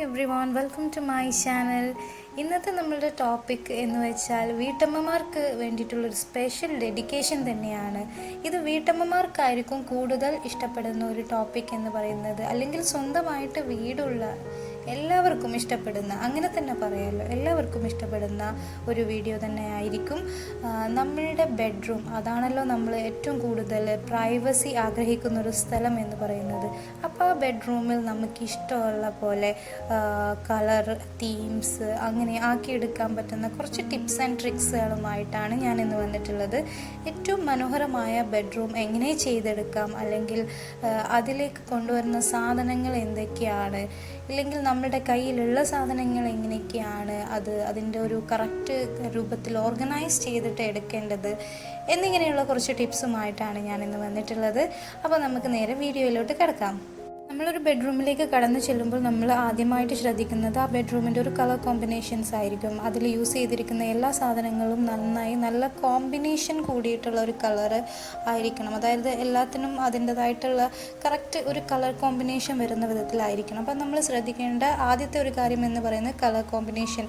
everyone, welcome to my channel. ഇന്നത്തെ നമ്മളുടെ topic എന്ന് വെച്ചാൽ വീട്ടമ്മമാർക്ക് വേണ്ടിയിട്ടുള്ളൊരു സ്പെഷ്യൽ ഡെഡിക്കേഷൻ തന്നെയാണ്. ഇത് വീട്ടമ്മമാർക്കായിരിക്കും കൂടുതൽ ഇഷ്ടപ്പെടുന്ന ഒരു ടോപ്പിക് എന്ന് പറയുന്നത്, അല്ലെങ്കിൽ സ്വന്തമായിട്ട് വീടുള്ള എല്ലാവർക്കും ഇഷ്ടപ്പെടുന്ന, അങ്ങനെ തന്നെ പറയാമല്ലോ, എല്ലാവർക്കും ഇഷ്ടപ്പെടുന്ന ഒരു വീഡിയോ തന്നെ ആയിരിക്കും. നമ്മളുടെ ബെഡ്റൂം, അതാണല്ലോ നമ്മൾ ഏറ്റവും കൂടുതൽ പ്രൈവസി ആഗ്രഹിക്കുന്ന ഒരു സ്ഥലം എന്ന് പറയുന്നത്. അപ്പോൾ ആ ബെഡ്റൂമിൽ നമുക്ക് ഇഷ്ടമുള്ള പോലെ കളർ തീംസ് അങ്ങനെ ആക്കിയെടുക്കാൻ പറ്റുന്ന കുറച്ച് ടിപ്സ് ആൻഡ് ട്രിക്സുകളുമായിട്ടാണ് ഞാനിന്ന് വന്നിട്ടുള്ളത്. ഏറ്റവും മനോഹരമായ ബെഡ്റൂം എങ്ങനെ ചെയ്തെടുക്കാം, അല്ലെങ്കിൽ അതിലേക്ക് കൊണ്ടുവരുന്ന സാധനങ്ങൾ എന്തൊക്കെയാണ്, ഇല്ലെങ്കിൽ നമ്മുടെ കയ്യിലുള്ള സാധനങ്ങൾ എങ്ങനെയൊക്കെയാണ് അതിൻ്റെ ഒരു കറക്റ്റ് രൂപത്തിൽ ഓർഗനൈസ് ചെയ്തിട്ട് എടുക്കേണ്ടത് എന്നിങ്ങനെയുള്ള കുറച്ച് ടിപ്സുമായിട്ടാണ് ഞാനിന്ന് വന്നിട്ടുള്ളത്. അപ്പോൾ നമുക്ക് നേരെ വീഡിയോയിലോട്ട് കിടക്കാം. നമ്മളൊരു ബെഡ്റൂമിലേക്ക് കടന്നു ചെല്ലുമ്പോൾ നമ്മൾ ആദ്യമായിട്ട് ശ്രദ്ധിക്കുന്നത് ആ ബെഡ്റൂമിൻ്റെ ഒരു കളർ കോമ്പിനേഷൻസ് ആയിരിക്കും. അതിൽ യൂസ് ചെയ്തിരിക്കുന്ന എല്ലാ സാധനങ്ങളും നല്ല കോമ്പിനേഷൻ കൂടിയിട്ടുള്ള ഒരു കളറ് ആയിരിക്കണം. അതായത് എല്ലാത്തിനും അതിൻ്റെതായിട്ടുള്ള കറക്റ്റ് ഒരു കളർ കോമ്പിനേഷൻ വരുന്ന വിധത്തിലായിരിക്കണം. അപ്പം നമ്മൾ ശ്രദ്ധിക്കേണ്ട ആദ്യത്തെ ഒരു കാര്യം എന്ന് പറയുന്നത് കളർ കോമ്പിനേഷൻ.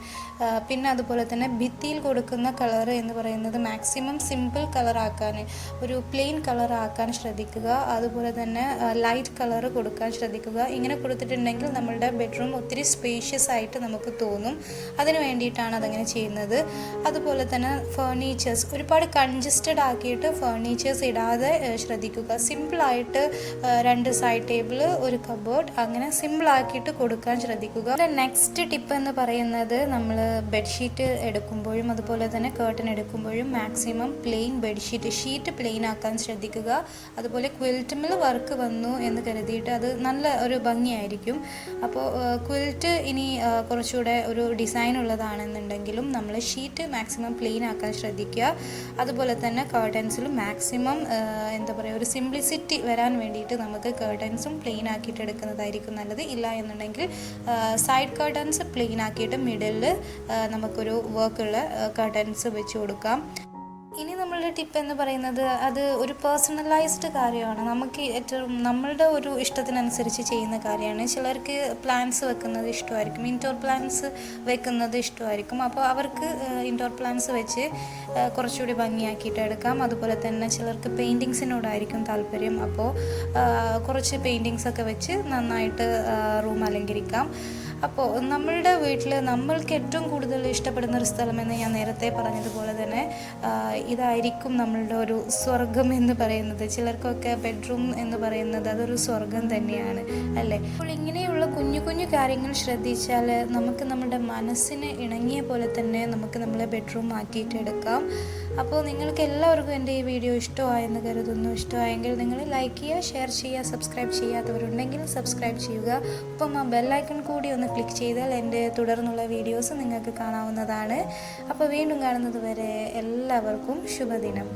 പിന്നെ അതുപോലെ തന്നെ ഭിത്തിയിൽ കൊടുക്കുന്ന കളർ എന്ന് പറയുന്നത് മാക്സിമം സിമ്പിൾ കളറാക്കാൻ, ഒരു പ്ലെയിൻ കളറാക്കാൻ ശ്രദ്ധിക്കുക. അതുപോലെ തന്നെ ലൈറ്റ് കളർ കൊടുക്കാൻ ശ്രദ്ധിക്കുക. ഇങ്ങനെ കൊടുത്തിട്ടുണ്ടെങ്കിൽ നമ്മളുടെ ബെഡ്റൂം ഒത്തിരി സ്പേഷ്യസ് ആയിട്ട് നമുക്ക് തോന്നും. അതിന് വേണ്ടിയിട്ടാണ് അതങ്ങനെ ചെയ്യുന്നത്. അതുപോലെ തന്നെ ഫേർണിച്ചേഴ്സ് ഒരുപാട് കൺജസ്റ്റഡ് ആക്കിയിട്ട് ഫേർണിച്ചേഴ്സ് ഇടാതെ ശ്രദ്ധിക്കുക. സിമ്പിളായിട്ട് 2 സൈഡ് ടേബിൾ, ഒരു കബോർഡ്, അങ്ങനെ സിമ്പിളാക്കിയിട്ട് കൊടുക്കാൻ ശ്രദ്ധിക്കുക. നെക്സ്റ്റ് ടിപ്പ് എന്ന് പറയുന്നത്, നമ്മൾ ബെഡ്ഷീറ്റ് എടുക്കുമ്പോഴും അതുപോലെ തന്നെ കേർട്ടൻ എടുക്കുമ്പോഴും മാക്സിമം പ്ലെയിൻ ഷീറ്റ് പ്ലെയിൻ ആക്കാൻ ശ്രദ്ധിക്കുക. അതുപോലെ ക്വിൽറ്റിൽ വർക്ക് വന്നു എന്ന് കരുതിയിട്ട് അത് നല്ല ഒരു ഭംഗിയായിരിക്കും. അപ്പോൾ ക്വിൽറ്റ് ഇനി കുറച്ചുകൂടെ ഒരു ഡിസൈൻ ഉള്ളതാണെന്നുണ്ടെങ്കിലും നമ്മൾ ഷീറ്റ് മാക്സിമം പ്ലെയിൻ ആക്കാൻ ശ്രദ്ധിക്കുക. അതുപോലെ തന്നെ കർട്ടൻസിലും മാക്സിമം ഒരു സിംപ്ലിസിറ്റി വരാൻ വേണ്ടിയിട്ട് നമുക്ക് കർട്ടൻസും പ്ലെയിൻ ആക്കിയിട്ട് എടുക്കുന്നതായിരിക്കും നല്ലത്. ഇല്ല എന്നുണ്ടെങ്കിൽ സൈഡ് കർട്ടൻസ് പ്ലെയിൻ ആക്കിയിട്ട് മിഡിലിൽ നമുക്കൊരു വർക്കുള്ള കർട്ടൻസ് വെച്ച് കൊടുക്കാം. ഇനി നമ്മളുടെ ടിപ്പ് എന്ന് പറയുന്നത്, അത് ഒരു പേഴ്സണലൈസ്ഡ് കാര്യമാണ്. നമുക്ക് ഏറ്റവും നമ്മളുടെ ഒരു ഇഷ്ടത്തിനനുസരിച്ച് ചെയ്യുന്ന കാര്യമാണ്. ചിലർക്ക് പ്ലാന്റ്സ് വെക്കുന്നത് ഇഷ്ടമായിരിക്കും, ഇൻഡോർ പ്ലാന്റ്സ് വെക്കുന്നത് ഇഷ്ടമായിരിക്കും. അപ്പോൾ അവർക്ക് ഇൻഡോർ പ്ലാന്റ്സ് വെച്ച് കുറച്ചുകൂടി ഭംഗിയാക്കിയിട്ട് എടുക്കാം. അതുപോലെ തന്നെ ചിലർക്ക് പെയിൻറ്റിങ്സിനോടായിരിക്കും താല്പര്യം. അപ്പോൾ കുറച്ച് പെയിൻറ്റിങ്സൊക്കെ വെച്ച് നന്നായിട്ട് റൂം അലങ്കരിക്കാം. അപ്പോൾ നമ്മളുടെ വീട്ടിൽ നമ്മൾക്ക് ഏറ്റവും കൂടുതൽ ഇഷ്ടപ്പെടുന്ന ഒരു സ്ഥലമെന്ന് ഞാൻ നേരത്തെ പറഞ്ഞതുപോലെ തന്നെ ഇതായിരിക്കും നമ്മളുടെ ഒരു സ്വർഗം എന്ന് പറയുന്നത്. ചിലർക്കൊക്കെ ബെഡ്റൂം എന്ന് പറയുന്നത് അതൊരു സ്വർഗം തന്നെയാണ്, അല്ലേ? അപ്പോൾ ഇങ്ങനെയുള്ള കുഞ്ഞു കുഞ്ഞു കാര്യങ്ങൾ ശ്രദ്ധിച്ചാൽ നമുക്ക് നമ്മുടെ മനസ്സിന് ഇണങ്ങിയ പോലെ തന്നെ നമുക്ക് നമ്മളെ ബെഡ്റൂം ആക്കിയിട്ട് എടുക്കാം. അപ്പോൾ നിങ്ങൾക്ക് എല്ലാവർക്കും എൻ്റെ ഈ വീഡിയോ ഇഷ്ടമായെന്ന് കരുതുന്നു. ഇഷ്ടമായെങ്കിൽ നിങ്ങൾ ലൈക്ക് ചെയ്യുക, ഷെയർ ചെയ്യുക, സബ്സ്ക്രൈബ് ചെയ്യാത്തവരുണ്ടെങ്കിൽ സബ്സ്ക്രൈബ് ചെയ്യുക. അപ്പം ആ ബെല്ലൈക്കൺ കൂടി ഒന്ന് ക്ലിക്ക് ചെയ്താൽ എൻ്റെ തുടർന്നുള്ള വീഡിയോസ് നിങ്ങൾക്ക് കാണാവുന്നതാണ്. അപ്പോൾ വീണ്ടും കാണുന്നത് വരെ എല്ലാവർക്കും ശുഭദിനം.